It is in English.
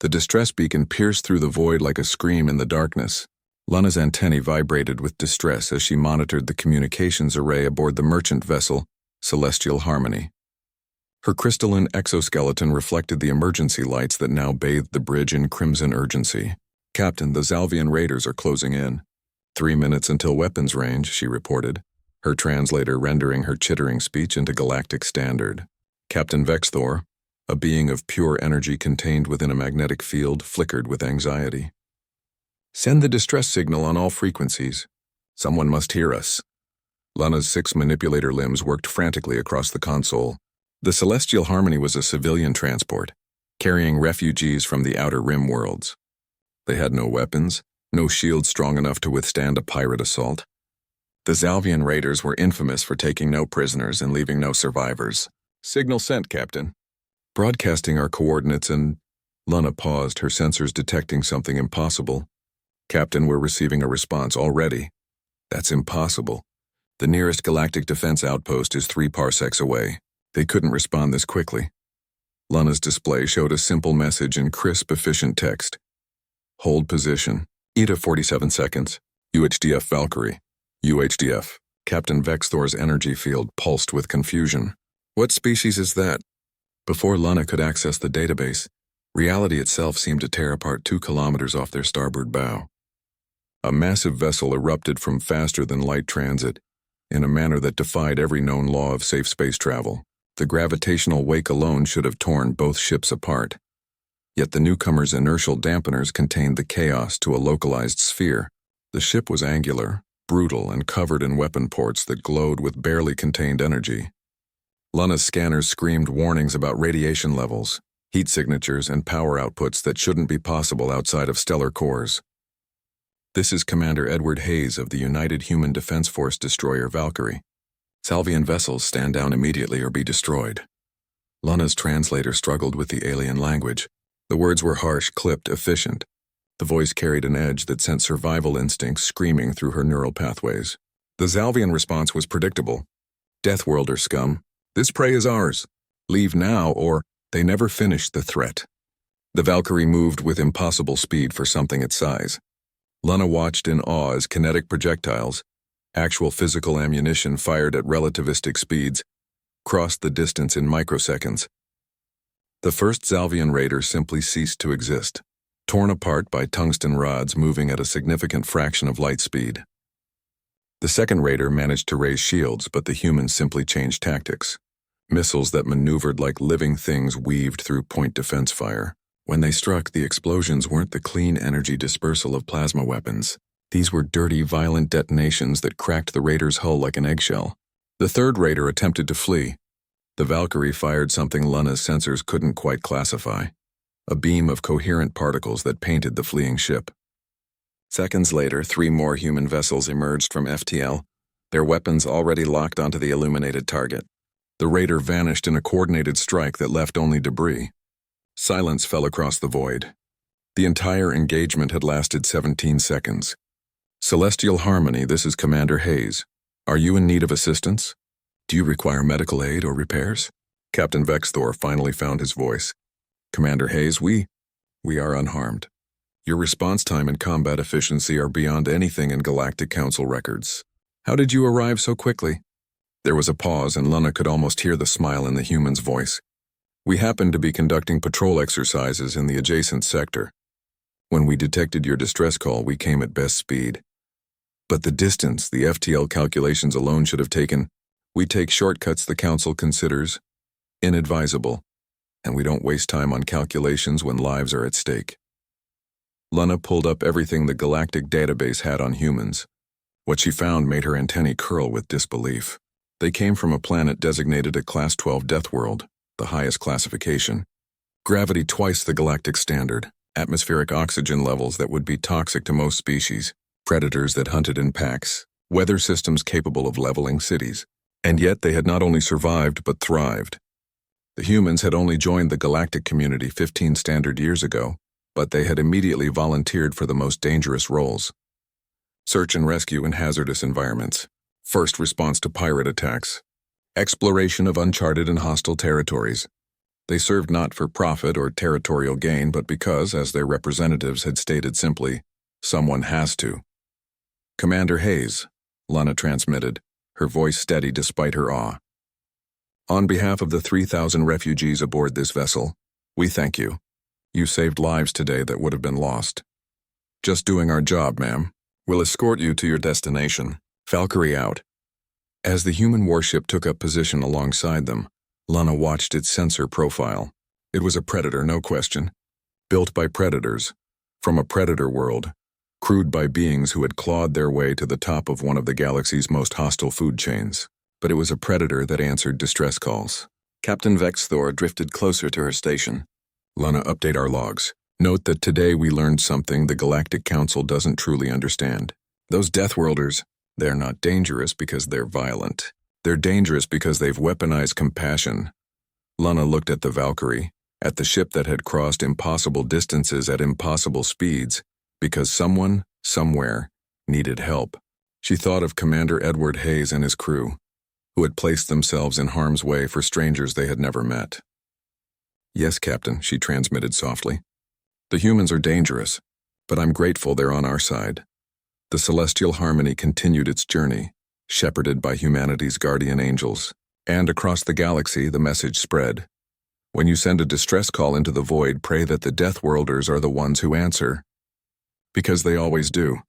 The distress beacon pierced through the void like a scream in the darkness. Lana's antennae vibrated with distress as she monitored the communications array aboard the merchant vessel, Celestial Harmony. Her crystalline exoskeleton reflected the emergency lights that now bathed the bridge in crimson urgency. "Captain, the Zalvian raiders are closing in. 3 minutes until weapons range," she reported, her translator rendering her chittering speech into galactic standard. Captain Vexthor, a being of pure energy contained within a magnetic field, flickered with anxiety. "Send the distress signal on all frequencies. Someone must hear us." Lana's 6 manipulator limbs worked frantically across the console. The Celestial Harmony was a civilian transport, carrying refugees from the Outer Rim worlds. They had no weapons, no shields strong enough to withstand a pirate assault. The Zalvian raiders were infamous for taking no prisoners and leaving no survivors. "Signal sent, Captain." "Broadcasting our coordinates and—" Lana paused, her sensors detecting something impossible. "Captain, we're receiving a response already." "That's impossible. The nearest galactic defense outpost is 3 parsecs away. They couldn't respond this quickly." Lana's display showed a simple message in crisp, efficient text. "Hold position. ETA 47 seconds. UHDF Valkyrie. UHDF." Captain Vexthor's energy field pulsed with confusion. "What species is that?" Before Lana could access the database, reality itself seemed to tear apart 2 kilometers off their starboard bow. A massive vessel erupted from faster-than-light transit in a manner that defied every known law of safe space travel. The gravitational wake alone should have torn both ships apart. Yet the newcomer's inertial dampeners contained the chaos to a localized sphere. The ship was angular, brutal, and covered in weapon ports that glowed with barely contained energy. Lana's scanners screamed warnings about radiation levels, heat signatures, and power outputs that shouldn't be possible outside of stellar cores. "This is Commander Edward Hayes of the United Human Defense Force destroyer Valkyrie. Salvian vessels stand down immediately or be destroyed." Lana's translator struggled with the alien language. The words were harsh, clipped, efficient. The voice carried an edge that sent survival instincts screaming through her neural pathways. The Zalvian response was predictable. "Deathworlder scum. This prey is ours. Leave now or—" They never finished the threat. The Valkyrie moved with impossible speed for something its size. Lana watched in awe as kinetic projectiles, actual physical ammunition fired at relativistic speeds, crossed the distance in microseconds. The first Zalvian raider simply ceased to exist, torn apart by tungsten rods moving at a significant fraction of light speed. The second raider managed to raise shields, but the humans simply changed tactics. Missiles that maneuvered like living things weaved through point defense fire. When they struck, the explosions weren't the clean energy dispersal of plasma weapons. These were dirty, violent detonations that cracked the raider's hull like an eggshell. The third raider attempted to flee. The Valkyrie fired something Lana's sensors couldn't quite classify. A beam of coherent particles that painted the fleeing ship. Seconds later, 3 more human vessels emerged from FTL, their weapons already locked onto the illuminated target. The raider vanished in a coordinated strike that left only debris. Silence fell across the void. The entire engagement had lasted 17 seconds. "Celestial Harmony, this is Commander Hayes. Are you in need of assistance? Do you require medical aid or repairs?" Captain Vexthor finally found his voice. "Commander Hayes, we are unharmed. Your response time and combat efficiency are beyond anything in Galactic Council records. How did you arrive so quickly?" There was a pause, and Lana could almost hear the smile in the human's voice. "We happened to be conducting patrol exercises in the adjacent sector. When we detected your distress call, we came at best speed. But the distance the FTL calculations alone should have taken, we take shortcuts the Council considers inadvisable, and we don't waste time on calculations when lives are at stake." Lana pulled up everything the galactic database had on humans. What she found made her antennae curl with disbelief. They came from a planet designated a Class 12 death world, the highest classification. Gravity twice the galactic standard, atmospheric oxygen levels that would be toxic to most species, predators that hunted in packs, weather systems capable of leveling cities. And yet they had not only survived but thrived. The humans had only joined the galactic community 15 standard years ago, but they had immediately volunteered for the most dangerous roles. Search and rescue in hazardous environments, first response to pirate attacks, exploration of uncharted and hostile territories, They served not for profit or territorial gain, but because, as their representatives had stated simply, someone has to. "Commander Hayes," Lana transmitted, her voice steady despite her awe. "On behalf of the 3,000 refugees aboard this vessel, we thank you. You saved lives today that would have been lost. Just doing our job, ma'am. We'll escort you to your destination. Valkyrie out." As the human warship took up position alongside them, Lana watched its sensor profile. It was a predator, no question. Built by predators, from a predator world, crewed by beings who had clawed their way to the top of one of the galaxy's most hostile food chains. But it was a predator that answered distress calls. Captain Vex Thor drifted closer to her station. "Lana, update our logs. Note that today we learned something the Galactic Council doesn't truly understand. Those Deathworlders, they're not dangerous because they're violent. They're dangerous because they've weaponized compassion." Lana looked at the Valkyrie, at the ship that had crossed impossible distances at impossible speeds, because someone, somewhere, needed help. She thought of Commander Edward Hayes and his crew, who had placed themselves in harm's way for strangers they had never met. "Yes, Captain," she transmitted softly. "The humans are dangerous, but I'm grateful they're on our side." The celestial harmony continued its journey, shepherded by humanity's guardian angels, and across the galaxy the message spread. When you send a distress call into the void, pray that the Deathworlders are the ones who answer. Because they always do.